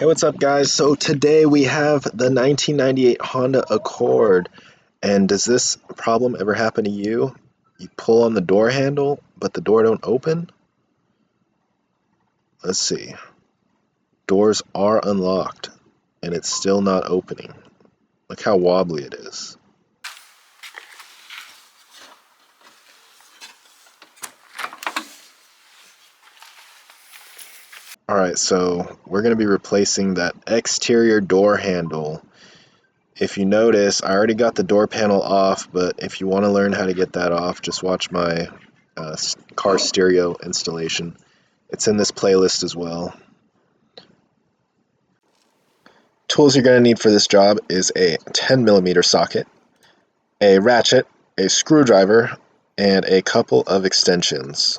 Hey, what's up, guys? So today we have the 1998 Honda Accord. And does this problem ever happen to you? You pull on the door handle, but the door don't open? Let's see. Doors are unlocked, and it's still not opening. Look how wobbly it is. Alright, so we're going to be replacing that exterior door handle. If you notice, I already got the door panel off, but if you want to learn how to get that off, just watch my car stereo installation. It's in this playlist as well. Tools you're going to need for this job is a 10mm socket, a ratchet, a screwdriver, and a couple of extensions.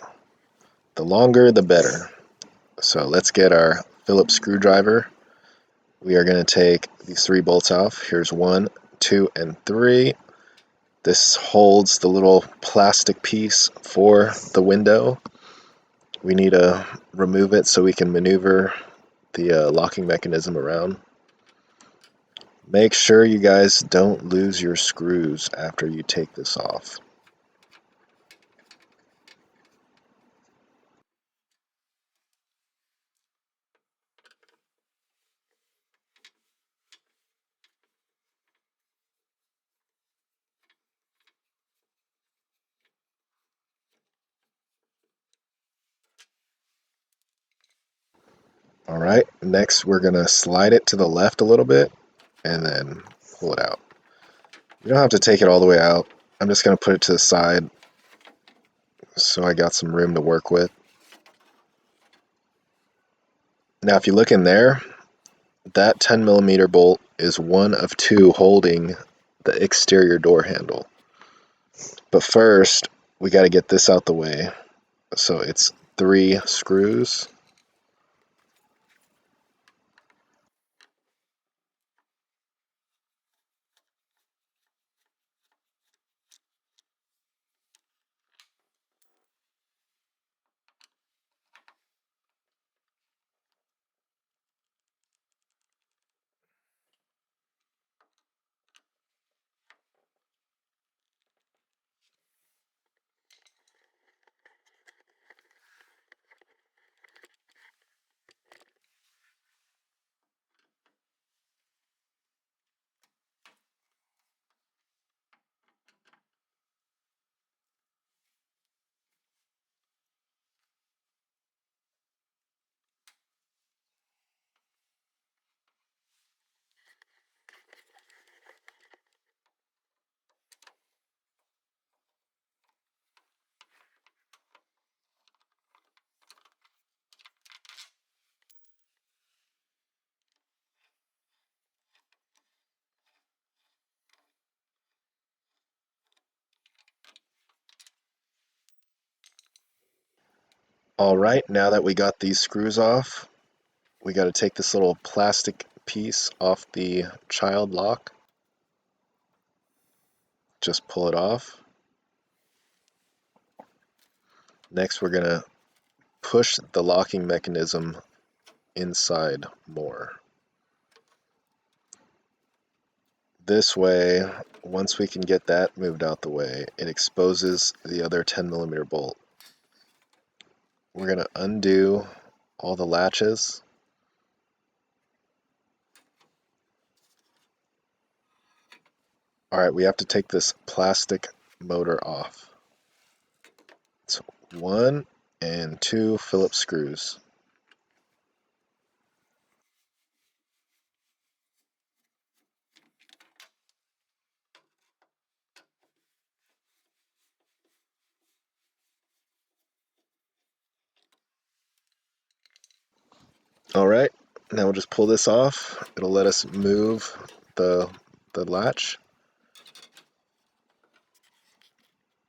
The longer, the better. So let's get our Phillips screwdriver. We are going to take these 3 bolts off. Here's 1, 2, and 3. This holds the little plastic piece for the window. We need to remove it so we can maneuver the locking mechanism around. Make sure you guys don't lose your screws after you take this off. Alright, next we're going to slide it to the left a little bit and then pull it out. You don't have to take it all the way out. I'm just going to put it to the side so I got some room to work with. Now if you look in there, that 10mm bolt is one of 2 holding the exterior door handle. But first, we got to get this out the way. So it's 3 screws. Alright, now that we got these screws off, we got to take this little plastic piece off the child lock. Just pull it off. Next we're going to push the locking mechanism inside more. This way, once we can get that moved out the way, it exposes the other 10mm bolt. We're going to undo all the latches. Alright, we have to take this plastic motor off. It's 1 and 2 Phillips screws. Alright, now we'll just pull this off. It'll let us move the latch.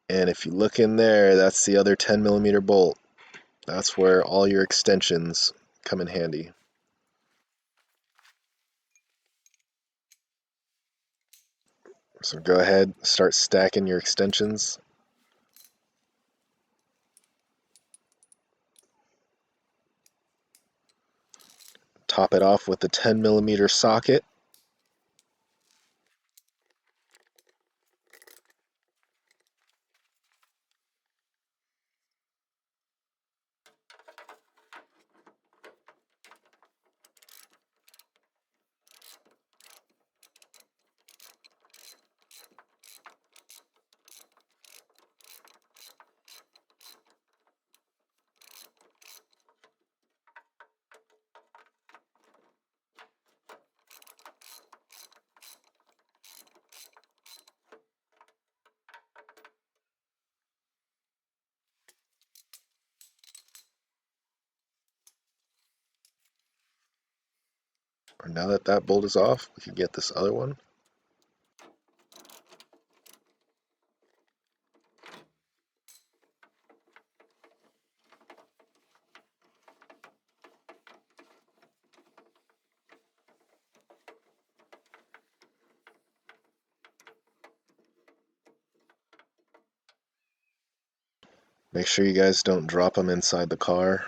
And if you look in there, that's the other 10mm bolt. That's where all your extensions come in handy. So go ahead, start stacking your extensions. Top it off with the 10mm socket. And now that that bolt is off, we can get this other one. Make sure you guys don't drop them inside the car.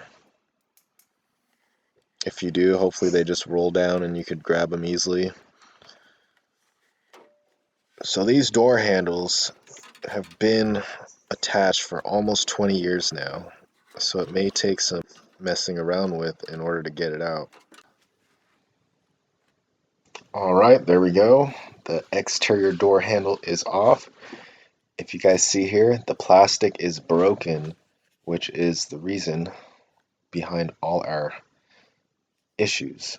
If you do, hopefully they just roll down and you could grab them easily. So these door handles have been attached for almost 20 years now, so it may take some messing around with in order to get it out. Alright, there we go. The exterior door handle is off. If you guys see here, the plastic is broken, which is the reason behind all our issues.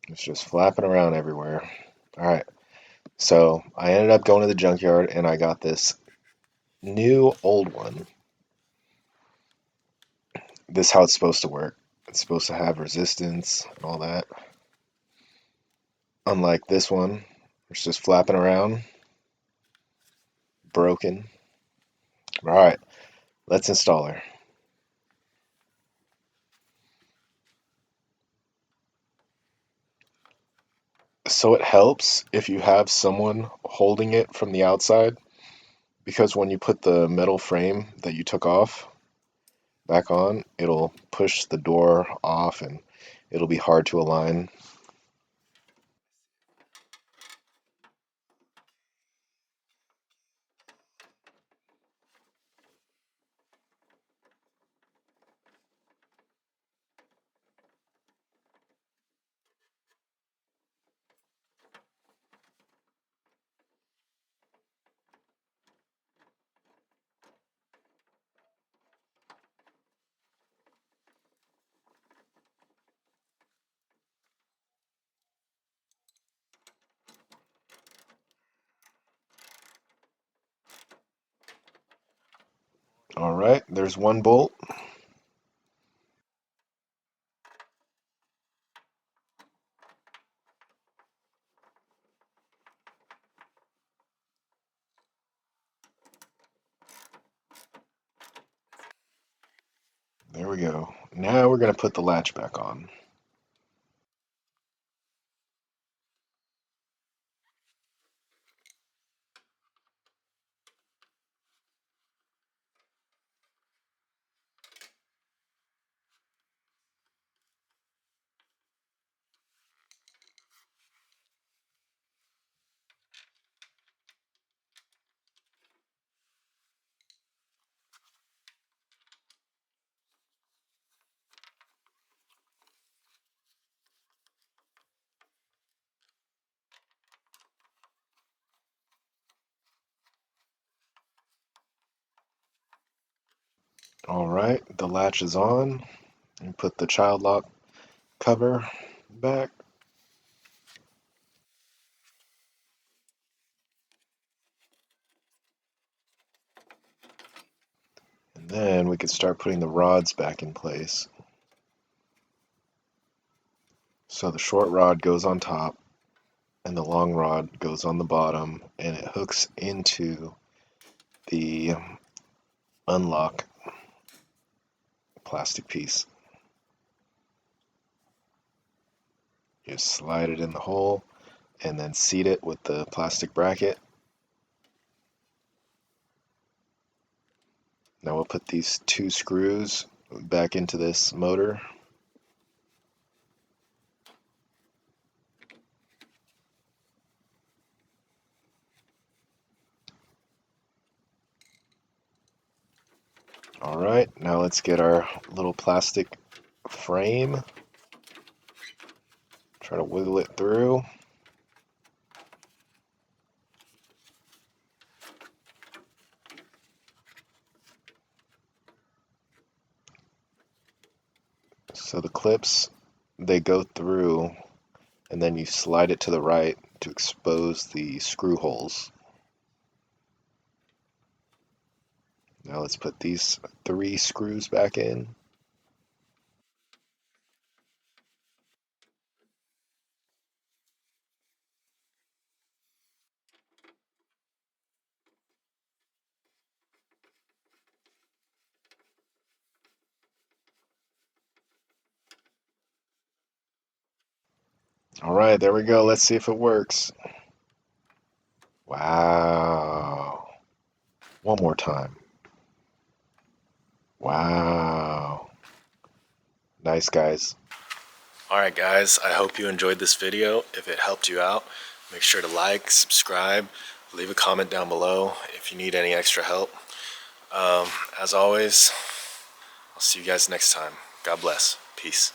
It's just flapping around everywhere. Alright, so I ended up going to the junkyard and I got this new old one. This is how it's supposed to work. It's supposed to have resistance and all that. Unlike this one, it's just flapping around, broken. Alright, let's install her. So it helps if you have someone holding it from the outside, because when you put the metal frame that you took off back on, it'll push the door off and it'll be hard to align. Alright, there's one bolt. There we go. Now we're going to put the latch back on. Alright, the latch is on. And put the child lock cover back. And then we can start putting the rods back in place. So the short rod goes on top and the long rod goes on the bottom, and it hooks into the unlock plastic piece. You just slide it in the hole and then seat it with the plastic bracket. Now we'll put these two screws back into this motor. Alright, now let's get our little plastic frame. Try to wiggle it through. So the clips, they go through, and then you slide it to the right to expose the screw holes. Now let's put these 3 screws back in. Alright, there we go. Let's see if it works. Wow. One more time. Wow. Nice, guys. Alright guys, I hope you enjoyed this video. If it helped you out, make sure to like, subscribe, leave a comment down below if you need any extra help. As always, I'll see you guys next time. God bless. Peace.